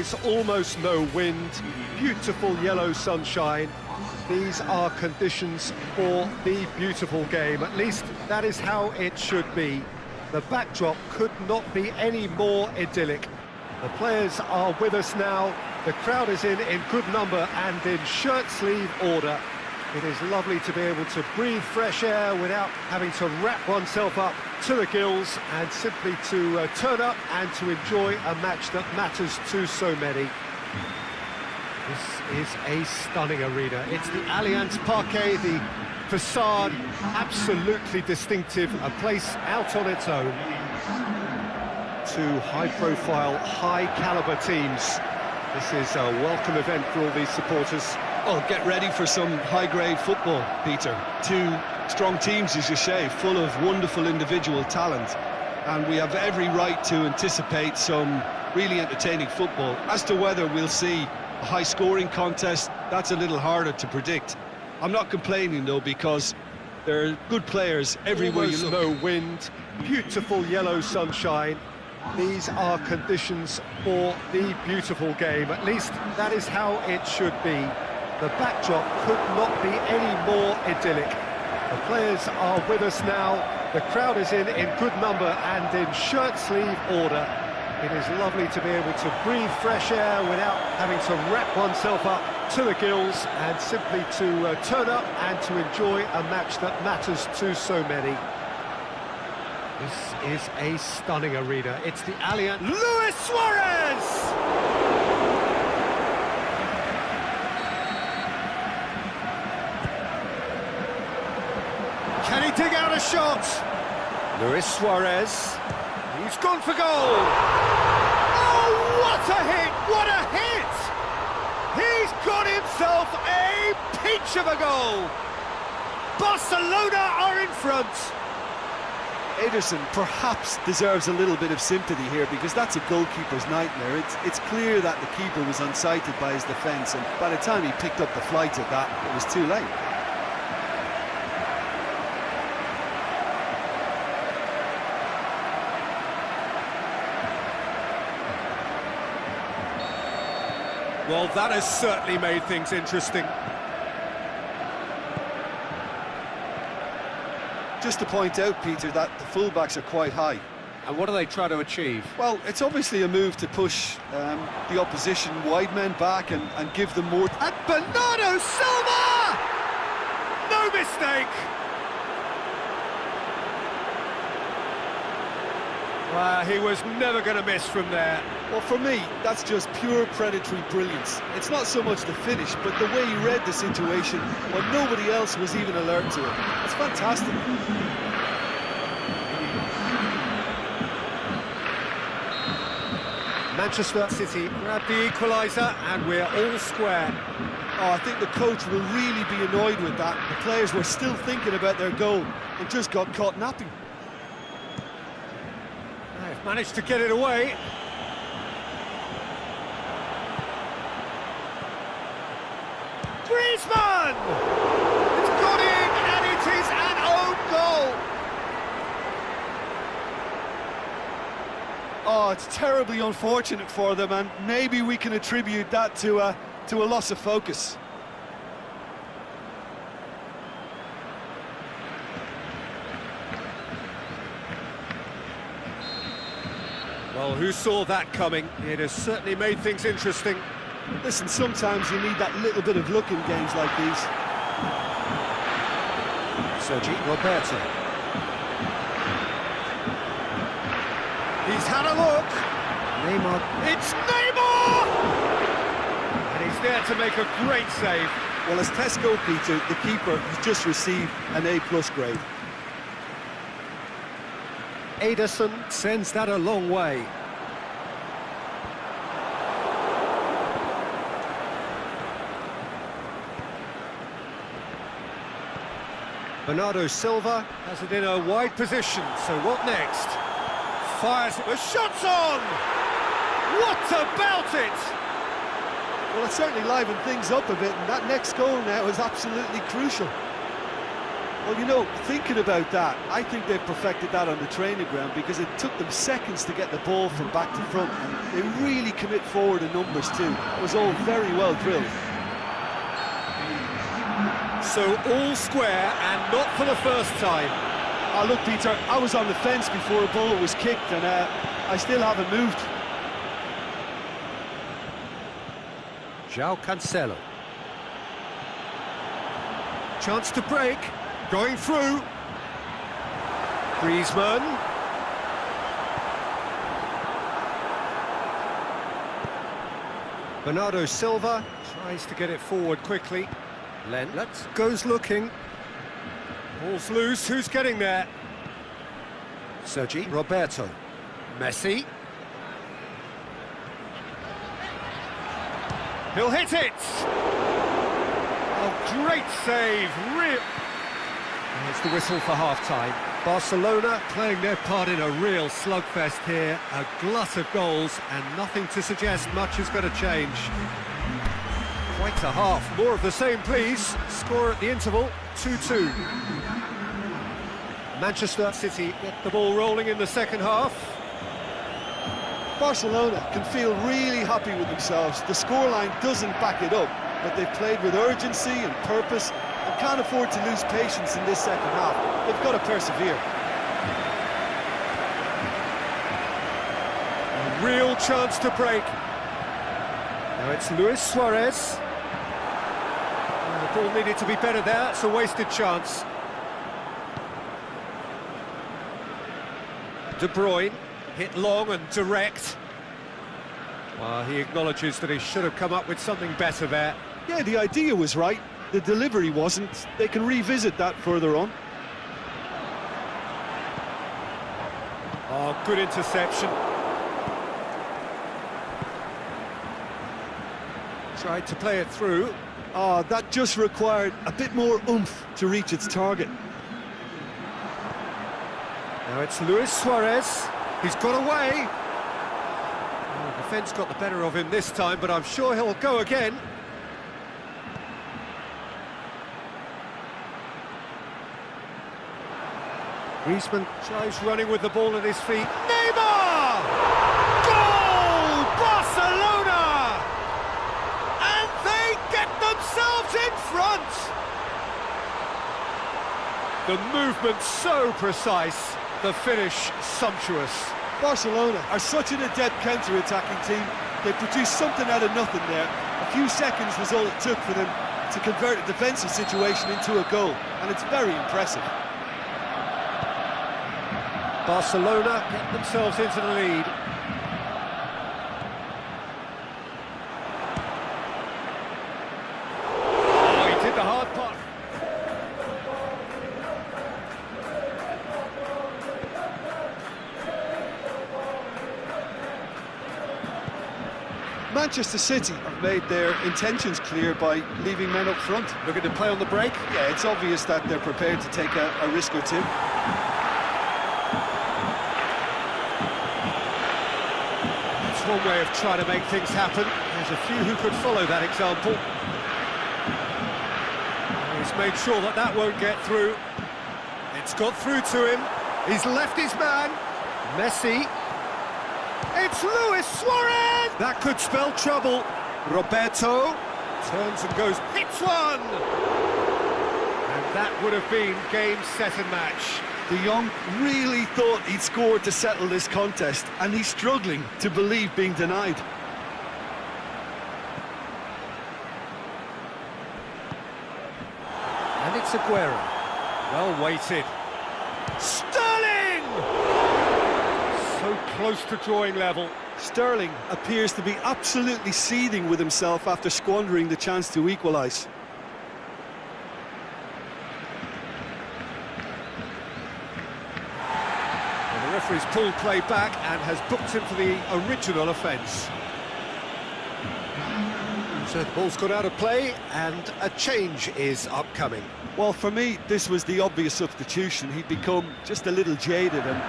It's almost no wind, beautiful yellow sunshine. These are conditions for the beautiful game. At least that is how it should be. The backdrop could not be any more idyllic. The players are with us now. The crowd is in good number and in shirt-sleeve order. It is lovely to be able to breathe fresh air without having to wrap oneself up to the gills and simply to turn up and to enjoy a match that matters to so many. This is a stunning arena. It's the Allianz Parquet, the facade, absolutely distinctive, a place out on its own. Two high-profile, high-caliber teams. This is a welcome event for all these supporters. Oh, get ready for some high-grade football, Peter. Two strong teams, as you say, full of wonderful individual talent. And we have every right to anticipate some really entertaining football. As to whether we'll see a high-scoring contest, that's a little harder to predict. I'm not complaining, though, because there are good players everywhere you look. No wind, beautiful yellow sunshine. These are conditions for the beautiful game. At least that is how it should be. The backdrop could not be any more idyllic. The players are with us now. The crowd is in good number and in shirt-sleeve order. It is lovely to be able to breathe fresh air without having to wrap oneself up to the gills and simply to turn up and to enjoy a match that matters to so many. This is a stunning arena. It's the Allianz. Luis Suarez! Can he dig out a shot? Luis Suarez. He's gone for goal. Oh, what a hit! What a hit! He's got himself a peach of a goal. Barcelona are in front. Ederson perhaps deserves a little bit of sympathy here because that's a goalkeeper's nightmare. It's clear that the keeper was unsighted by his defence, and by the time he picked up the flight of that, it was too late. Well, that has certainly made things interesting. Just to point out, Peter, that the fullbacks are quite high. And what do they try to achieve? Well, it's obviously a move to push the opposition wide men back and give them more... And Bernardo Silva! No mistake! Well, he was never going to miss from there. Well, for me, that's just pure predatory brilliance. It's not so much the finish, but the way he read the situation when nobody else was even alert to it. It's fantastic. Manchester City grab the equaliser and we're all square. Oh, I think the coach will really be annoyed with that. The players were still thinking about their goal and just got caught napping. They've managed to get it away. غريزمان! It's got in and it is an own goal! Oh, it's terribly unfortunate for them, and maybe we can attribute that to a loss of focus. Well, who saw that coming? It has certainly made things interesting. Listen, sometimes you need that little bit of luck in games like these. Sergi Roberto. He's had a look. Neymar. It's Neymar! And he's there to make a great save. Well, as tests go, Peter, the keeper has just received an A+ grade. Ederson sends that a long way. Bernardo Silva has it in a wide position, so what next? Fires it, the shot's on! What about it? Well, it certainly livened things up a bit, and that next goal now is absolutely crucial. Well, you know, thinking about that, I think they've perfected that on the training ground because it took them seconds to get the ball from back to front, and they really commit forward in numbers too. It was all very well drilled. So all square, and not for the first time. Oh, look, Peter, I was on the fence before a ball was kicked, and I still haven't moved. João Cancelo. Chance to break, going through. غريزمان. Bernardo Silva tries to get it forward quickly. Lent goes looking. Ball's loose, who's getting there? Sergi Roberto. Messi. He'll hit it! Oh, great save, real... It's the whistle for half-time. Barcelona playing their part in a real slugfest here. A glut of goals, and nothing to suggest much is going to change. Quite a half. More of the same, please. Score at the interval, 2-2. Manchester City get the ball rolling in the second half. Barcelona can feel really happy with themselves. The scoreline doesn't back it up, but they've played with urgency and purpose and can't afford to lose patience in this second half. They've got to persevere. A real chance to break. Now it's Luis Suarez. The ball needed to be better there, it's a wasted chance. De Bruyne, hit long and direct. Well, he acknowledges that he should have come up with something better there. Yeah, the idea was right, the delivery wasn't. They can revisit that further on. Oh, good interception. Tried to play it through. Oh, that just required a bit more oomph to reach its target. Now it's Luis Suarez. He's got away. Oh, the defence got the better of him this time, but I'm sure he'll go again. Griezmann tries running with the ball at his feet. Neymar! Goal! Barcelona! And they get themselves in front! The movement so precise, the finish sumptuous. Barcelona are such an adept counter-attacking team. They produced something out of nothing there. A few seconds was all it took for them to convert a defensive situation into a goal, and it's very impressive. Barcelona get themselves into the lead. Oh, he did the hard part. Manchester City have made their intentions clear by leaving men up front. Looking to play on the break? Yeah, it's obvious that they're prepared to take a risk or two. It's one way of trying to make things happen. There's a few who could follow that example. He's made sure that that won't get through. It's got through to him. He's left his man. Messi. It's Luis Suarez! That could spell trouble. Roberto turns and goes, hits one! And that would have been game, set and match. De Jong really thought he'd scored to settle this contest, and he's struggling to believe being denied. And it's Aguero. Well weighted. Sterling! So close to drawing level. Sterling appears to be absolutely seething with himself after squandering the chance to equalise. Well, the referee's pulled play back and has booked him for the original offence. So the ball's gone out of play and a change is upcoming. Well, for me, this was the obvious substitution. He'd become just a little jaded, and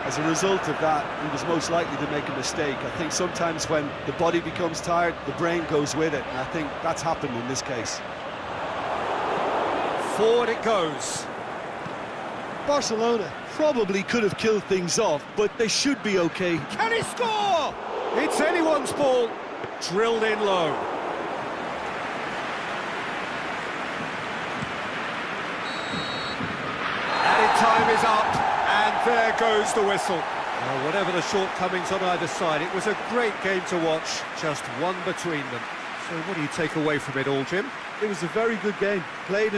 as a result of that, he was most likely to make a mistake. I think sometimes when the body becomes tired, the brain goes with it, and I think that's happened in this case. Forward it goes. Barcelona probably could have killed things off, but they should be okay. Can he score? It's anyone's ball. Drilled in low. Added time is up, and there goes the whistle. Well, whatever the shortcomings on either side, it was a great game to watch, just one between them. So what do you take away from it all, Jim? It was a very good game, played